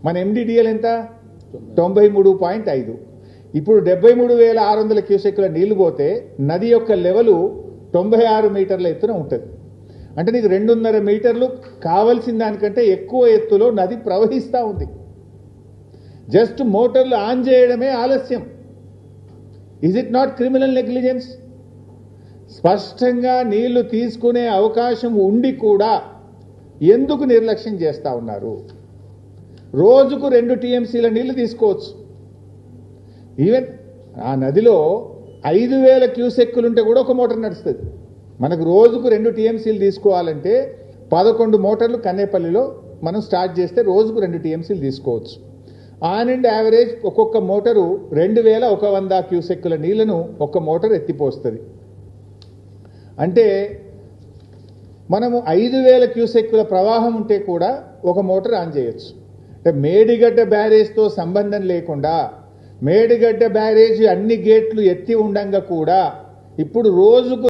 మన ఎండిడిఎల్ ఎంత 93.5. ఇప్పుడు 73,600 క్యూసెక్కుల నీళ్లు పోతే నది యొక్క లెవెలు 96 మీటర్ల ఎత్తున ఉంటుంది. అంటే నీకు 2.5 మీటర్లు కావలసిన దానికంటే ఎక్కువ ఎత్తులో నది ప్రవహిస్తూ ఉంది. జస్ట్ మోటార్లు ఆన్ చేయడమే ఆలస్యం. Is it not criminal negligence? స్పష్టంగా నీళ్లు తీసుకునే అవకాశం ఉండి కూడా ఎందుకు నిర్లక్ష్యం చేస్తూ ఉన్నారు? రోజుకు 2 టీఎంసీల నీళ్లు తీసుకోవచ్చు. ఈవెన్ ఆ నదిలో 5,000 క్యూసెక్కులుంటే కూడా ఒక మోటార్ నడుస్తుంది. మనకు రోజుకు 2 టీఎంసీలు తీసుకోవాలంటే 11 మోటార్లు కన్నేపల్లిలో మనం స్టార్ట్ చేస్తే రోజుకు 2 టీఎంసీలు తీసుకోవచ్చు. ఆన్ అండ్ యావరేజ్ ఒక్కొక్క మోటారు 2,100 క్యూసెక్కుల నీళ్లను ఒక్క మోటార్ ఎత్తిపోస్తుంది. అంటే మనము 5,000 క్యూసెక్కుల ప్రవాహం ఉంటే కూడా ఒక మోటార్ ఆన్ చేయొచ్చు. అంటే మేడిగడ్డ బ్యారేజ్తో సంబంధం లేకుండా మేడిగడ్డ బ్యారేజ్ అన్ని గేట్లు ఎత్తి ఉండంగా కూడా ఇప్పుడు రోజుకు